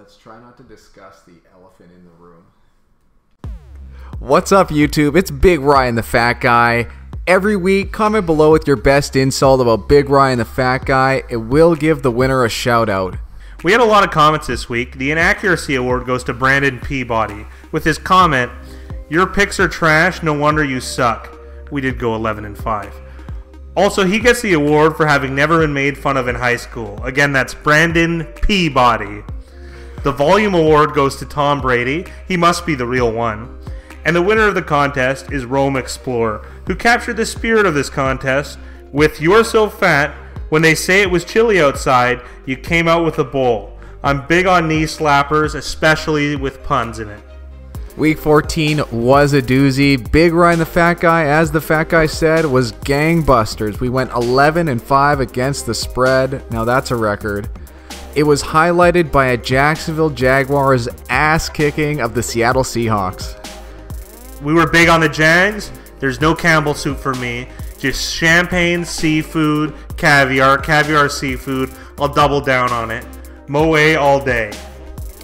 let's try not to discuss the elephant in the room. What's up, YouTube? It's Big Ryan the Fat Guy. Every week, comment below with your best insult about Big Ryan the Fat Guy. It will give the winner a shout out. We had a lot of comments this week. The Inaccuracy Award goes to Brandon Peabody with his comment, "Your picks are trash, no wonder you suck." We did go 11-5. Also, he gets the award for having never been made fun of in high school. Again, that's Brandon Peabody. The Volume Award goes to Tom Brady. He must be the real one. And the winner of the contest is Rome Explorer, who captured the spirit of this contest with "You're so fat, when they say it was chilly outside, you came out with a bowl." I'm big on knee slappers, especially with puns in it. Week 14 was a doozy. Big Ryan the Fat Guy, as the Fat Guy said, was gangbusters. We went 11-5 against the spread. Now that's a record. It was highlighted by a Jacksonville Jaguars ass kicking of the Seattle Seahawks. We were big on the Jags. There's no Campbell soup for me. Just champagne, seafood, caviar seafood. I'll double down on it. Moe all day.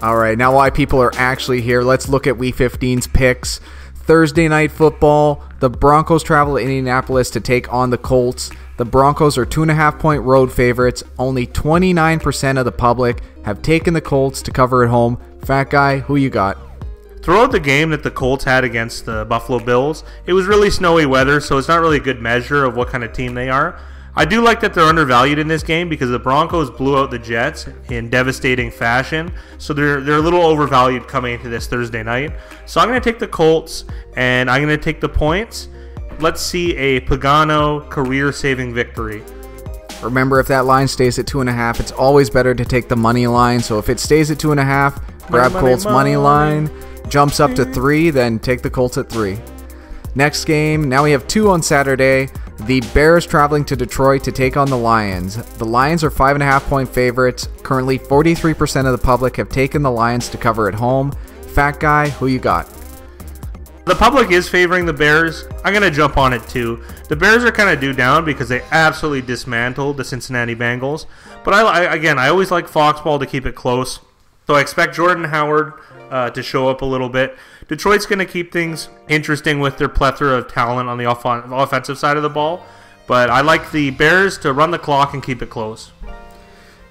Alright, now why people are actually here. Let's look at Week 15's picks. Thursday night football. The Broncos travel to Indianapolis to take on the Colts. The Broncos are 2.5-point road favorites. Only 29% of the public have taken the Colts to cover at home. Fat Guy, who you got? Throughout the game that the Colts had against the Buffalo Bills, it was really snowy weather, so it's not really a good measure of what kind of team they are. I do like that they're undervalued in this game because the Broncos blew out the Jets in devastating fashion, so they're a little overvalued coming into this Thursday night. So I'm going to take the Colts, and I'm going to take the points. Let's see a Pagano career-saving victory. Remember, if that line stays at 2.5, it's always better to take the money line. So if it stays at 2.5, grab Colts money line. Jumps up to 3, then take the Colts at 3. Next game, now we have 2 on Saturday. The Bears traveling to Detroit to take on the Lions. The Lions are 5.5-point favorites. Currently, 43% of the public have taken the Lions to cover at home. Fat Guy, who you got? The public is favoring the Bears. I'm going to jump on it too. The Bears are kind of due down because they absolutely dismantled the Cincinnati Bengals. But I always like Foxball to keep it close. So I expect Jordan Howard to show up a little bit. Detroit's going to keep things interesting with their plethora of talent on the offensive side of the ball. But I like the Bears to run the clock and keep it close.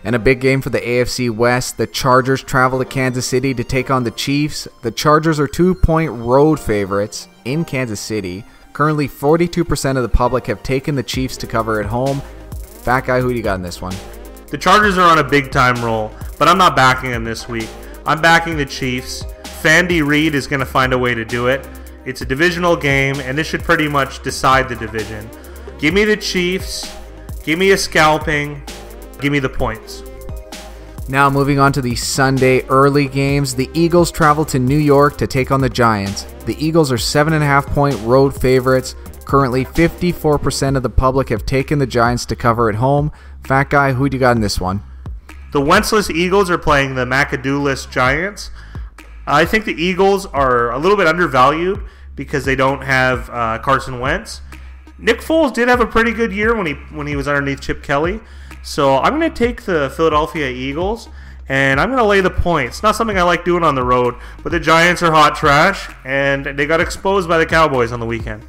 And a big game for the AFC West. The Chargers travel to Kansas City to take on the Chiefs. The Chargers are 2-point road favorites in Kansas City. Currently, 42% of the public have taken the Chiefs to cover at home. Fat Guy, who do you got in this one? The Chargers are on a big-time roll, but I'm not backing them this week. I'm backing the Chiefs. Fandy Reed is going to find a way to do it. It's a divisional game, and this should pretty much decide the division. Give me the Chiefs. Give me a scalping. Give me the points. Now moving on to the Sunday early games. The Eagles travel to New York to take on the Giants. The Eagles are 7.5-point road favorites. Currently, 54% of the public have taken the Giants to cover at home. Fat Guy, who do you got in this one? The Wentzless Eagles are playing the McAdoo-less Giants. I think the Eagles are a little bit undervalued because they don't have Carson Wentz. Nick Foles did have a pretty good year when he was underneath Chip Kelly. So I'm going to take the Philadelphia Eagles, and I'm going to lay the points. Not something I like doing on the road, but the Giants are hot trash, and they got exposed by the Cowboys on the weekend.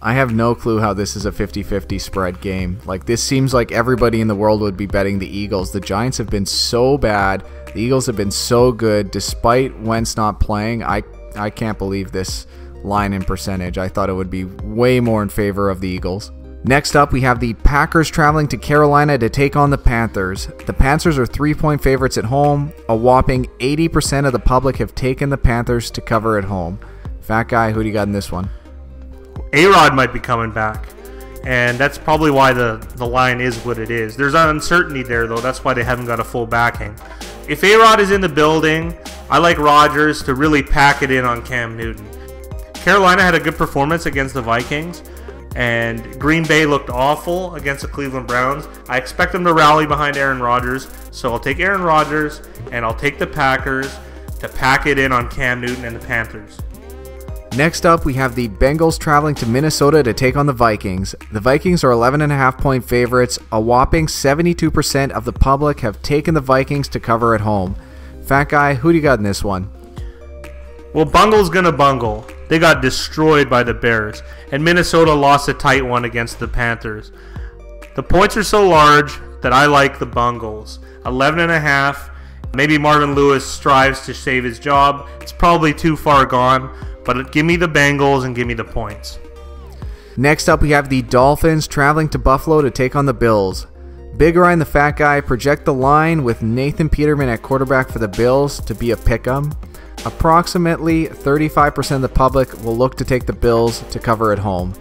I have no clue how this is a 50-50 spread game. Like, this seems like everybody in the world would be betting the Eagles. The Giants have been so bad. The Eagles have been so good. Despite Wentz not playing, I can't believe this line in percentage. I thought it would be way more in favor of the Eagles. Next up, we have the Packers traveling to Carolina to take on the Panthers. The Panthers are 3-point favorites at home. A whopping 80% of the public have taken the Panthers to cover at home. Fat Guy, who do you got in this one? A-Rod might be coming back, and that's probably why the line is what it is. There's an uncertainty there, though. That's why they haven't got a full backing. If A-Rod is in the building, I like Rodgers to really pack it in on Cam Newton. Carolina had a good performance against the Vikings, and Green Bay looked awful against the Cleveland Browns. I expect them to rally behind Aaron Rodgers, so I'll take Aaron Rodgers, and I'll take the Packers to pack it in on Cam Newton and the Panthers. Next up, we have the Bengals traveling to Minnesota to take on the Vikings. The Vikings are 11.5-point favorites. A whopping 72% of the public have taken the Vikings to cover at home. Fat Guy, who do you got in this one? Well, Bungle's gonna bungle. They got destroyed by the Bears, and Minnesota lost a tight one against the Panthers. The points are so large that I like the Bungles. 11.5. Maybe Marvin Lewis strives to save his job. It's probably too far gone, but give me the Bengals and give me the points. Next up, we have the Dolphins traveling to Buffalo to take on the Bills. Big Ryan the Fat Guy project the line with Nathan Peterman at quarterback for the Bills to be a pick'em. Approximately 35% of the public will look to take the Bills to cover at home.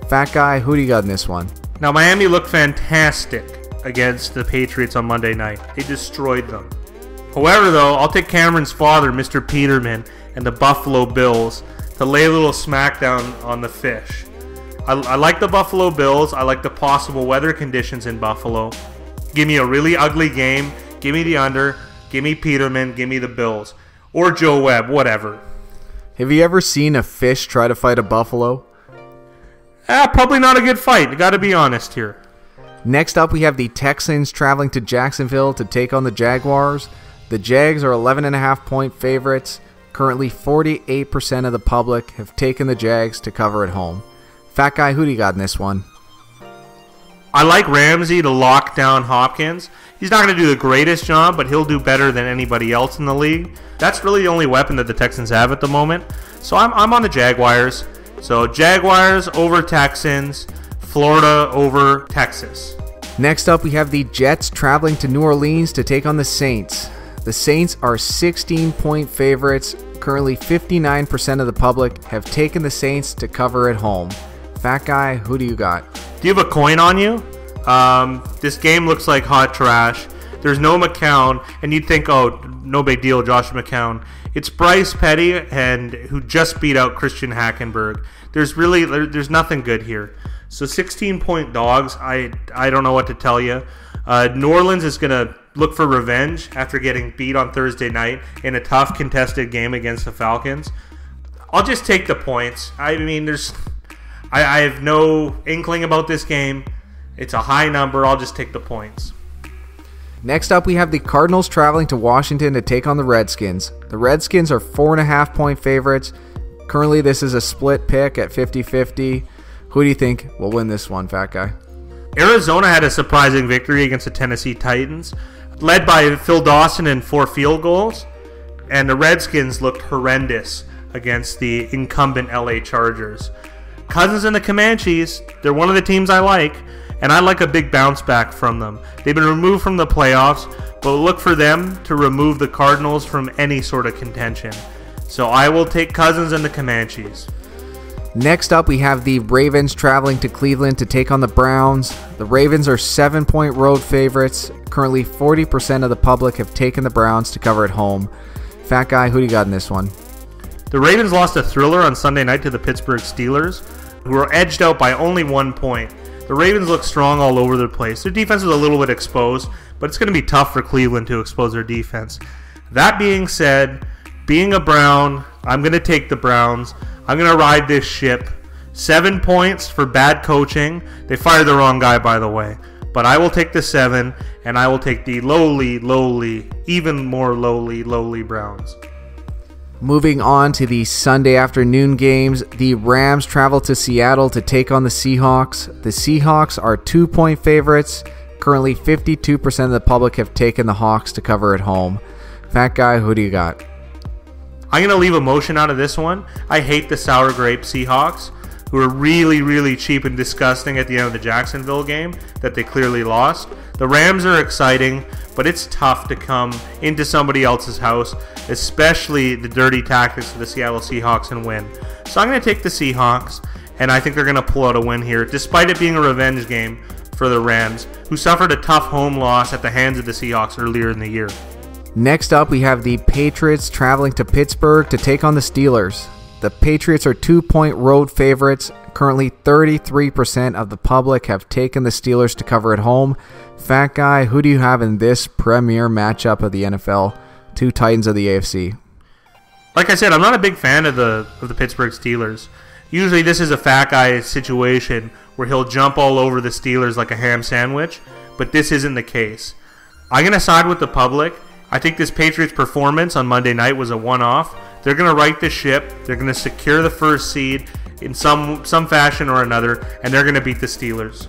Fat Guy, who do you got in this one? Now, Miami looked fantastic against the Patriots on Monday night. They destroyed them. However, though, I'll take Cameron's father, Mr. Peterman, and the Buffalo Bills to lay a little smackdown on the fish. I like the Buffalo Bills. I like the possible weather conditions in Buffalo. Give me a really ugly game. Give me the under. Give me Peterman. Give me the Bills. Or Joe Webb, whatever. Have you ever seen a fish try to fight a buffalo? Probably not a good fight. Got to be honest here. Next up, we have the Texans traveling to Jacksonville to take on the Jaguars. The Jags are 11.5 point favorites. Currently, 48% of the public have taken the Jags to cover at home. Fat Guy, who do you got in this one? I like Ramsey to lock down Hopkins. He's not going to do the greatest job, but he'll do better than anybody else in the league. That's really the only weapon that the Texans have at the moment. So I'm on the Jaguars. So Jaguars over Texans, Florida over Texas. Next up, we have the Jets traveling to New Orleans to take on the Saints. The Saints are 16-point favorites. Currently, 59% of the public have taken the Saints to cover at home. Fat Guy, who do you got? Do you have a coin on you? This game looks like hot trash. There's no McCown, and you'd think, oh, no big deal, Josh McCown. It's Bryce Petty, and who just beat out Christian Hackenberg. There's nothing good here. So 16-point dogs, I don't know what to tell you. New Orleans is going to look for revenge after getting beat on Thursday night in a tough contested game against the Falcons. I'll just take the points. I mean, I have no inkling about this game. It's a high number. I'll just take the points. Next up, we have the Cardinals traveling to Washington to take on the Redskins. The Redskins are 4.5 point favorites. Currently, this is a split pick at 50-50. Who do you think will win this one, Fat Guy? Arizona had a surprising victory against the Tennessee Titans, led by Phil Dawson and 4 field goals. And the Redskins looked horrendous against the incumbent LA Chargers. Cousins and the Comanches, they're one of the teams I like, and I like a big bounce back from them. They've been removed from the playoffs, but look for them to remove the Cardinals from any sort of contention. So I will take Cousins and the Comanches. Next up, we have the Ravens traveling to Cleveland to take on the Browns. The Ravens are 7-point road favorites. Currently, 40% of the public have taken the Browns to cover at home. Fat Guy, who do you got in this one? The Ravens lost a thriller on Sunday night to the Pittsburgh Steelers, who were edged out by only 1 point. The Ravens look strong all over the place. Their defense was a little bit exposed, but it's going to be tough for Cleveland to expose their defense. That being said, being a Brown, I'm going to take the Browns. I'm going to ride this ship. 7 points for bad coaching. They fired the wrong guy, by the way. But I will take the 7, and I will take the lowly, even more lowly Browns. Moving on to the Sunday afternoon games, the Rams travel to Seattle to take on the Seahawks. The Seahawks are 2-point favorites. Currently, 52% of the public have taken the Hawks to cover at home. Fat Guy, who do you got? I'm going to leave emotion out of this one. I hate the sour grape Seahawks, who are really cheap and disgusting at the end of the Jacksonville game that they clearly lost. The Rams are exciting, but it's tough to come into somebody else's house, especially the dirty tactics of the Seattle Seahawks, and win. So I'm going to take the Seahawks, and I think they're going to pull out a win here, despite it being a revenge game for the Rams, who suffered a tough home loss at the hands of the Seahawks earlier in the year. Next up, we have the Patriots traveling to Pittsburgh to take on the Steelers. The Patriots are 2-point road favorites. Currently, 33% of the public have taken the Steelers to cover at home. Fat Guy, who do you have in this premier matchup of the NFL? Two Titans of the AFC. Like I said, I'm not a big fan of the Pittsburgh Steelers. Usually this is a Fat Guy situation where he'll jump all over the Steelers like a ham sandwich, but this isn't the case. I'm going to side with the public I think this Patriots performance on Monday night was a one-off. They're going to right the ship. They're going to secure the first seed in some fashion or another, and they're going to beat the Steelers.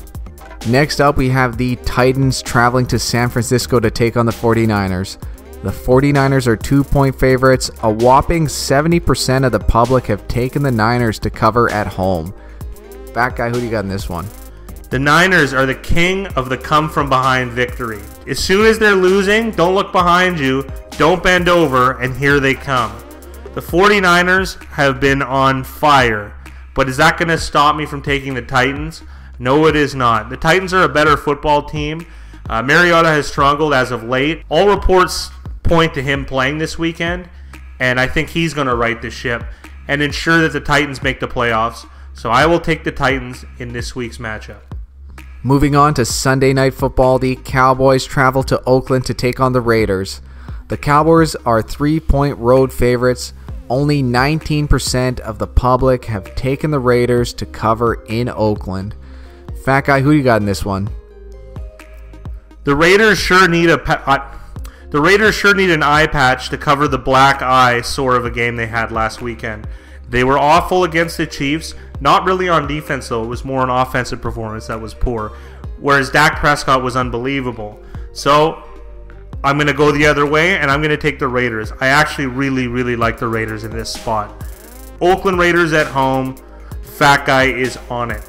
Next up, we have the Titans traveling to San Francisco to take on the 49ers. The 49ers are 2-point favorites. A whopping 70% of the public have taken the Niners to cover at home. Fat guy, who do you got in this one? The Niners are the king of the come-from-behind victory. As soon as they're losing, don't look behind you, don't bend over, and here they come. The 49ers have been on fire, but is that going to stop me from taking the Titans? No, it is not. The Titans are a better football team. Mariota has struggled as of late. All reports point to him playing this weekend, and I think he's going to right the ship and ensure that the Titans make the playoffs. So I will take the Titans in this week's matchup. Moving on to Sunday Night Football, the Cowboys travel to Oakland to take on the Raiders. The Cowboys are 3-point road favorites. Only 19% of the public have taken the Raiders to cover in Oakland. Fat guy, who you got in this one? The Raiders sure need an eye patch to cover the black eye sore of a game they had last weekend. They were awful against the Chiefs. Not really on defense, though. It was more an offensive performance that was poor. Whereas Dak Prescott was unbelievable. So, I'm going to go the other way, and I'm going to take the Raiders. I actually really, really like the Raiders in this spot. Oakland Raiders at home. Fat guy is on it.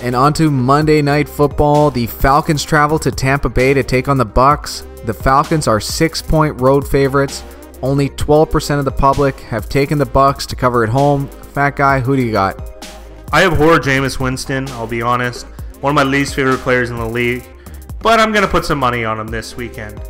And on to Monday Night Football. The Falcons travel to Tampa Bay to take on the Bucs. The Falcons are 6-point road favorites. Only 12% of the public have taken the Bucs to cover at home. Fat guy, who do you got? I abhor Jameis Winston, I'll be honest. One of my least favorite players in the league. But I'm going to put some money on him this weekend.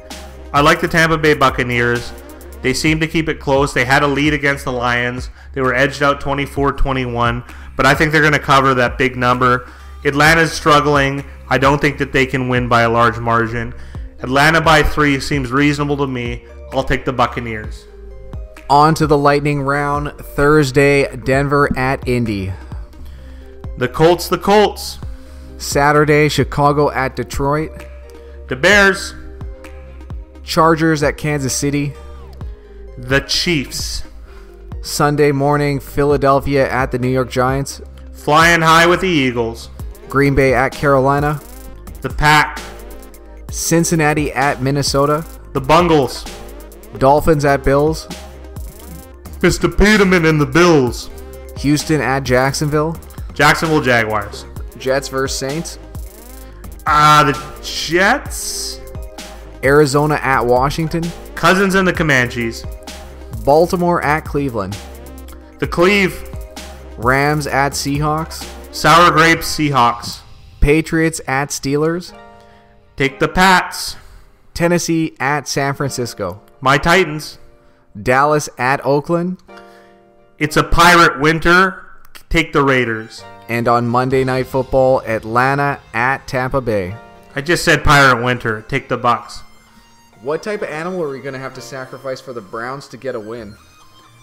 I like the Tampa Bay Buccaneers. They seem to keep it close. They had a lead against the Lions. They were edged out 24-21. But I think they're going to cover that big number. Atlanta's struggling. I don't think that they can win by a large margin. Atlanta by 3 seems reasonable to me. I'll take the Buccaneers. On to the lightning round. Thursday, Denver at Indy. The Colts. Saturday, Chicago at Detroit. The Bears. Chargers at Kansas City. The Chiefs. Sunday morning, Philadelphia at the New York Giants. Flying high with the Eagles. Green Bay at Carolina. The Pack. Cincinnati at Minnesota. The Bengals. Dolphins at Bills. Mr. Peterman and the Bills. Houston at Jacksonville. Jacksonville Jaguars. Jets versus Saints. The Jets. Arizona at Washington. Cousins and the Comanches. Baltimore at Cleveland. The Cleve. Rams at Seahawks. Sour Grapes Seahawks. Patriots at Steelers. Take the Pats. Tennessee at San Francisco. My Titans. Dallas at Oakland. It's a pirate winter. Take the Raiders. And on Monday Night Football, Atlanta at Tampa Bay. I just said pirate winter. Take the Bucs. What type of animal are we going to have to sacrifice for the Browns to get a win?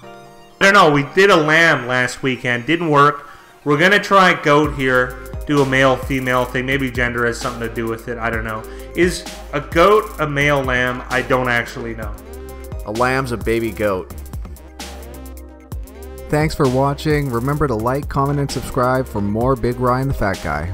I don't know. We did a lamb last weekend. Didn't work. We're going to try goat here. Do a male-female thing. Maybe gender has something to do with it. I don't know. Is a goat a male lamb? I don't actually know. A lamb's a baby goat. Thanks for watching. Remember to like, comment, and subscribe for more Big Ryan the Fat Guy.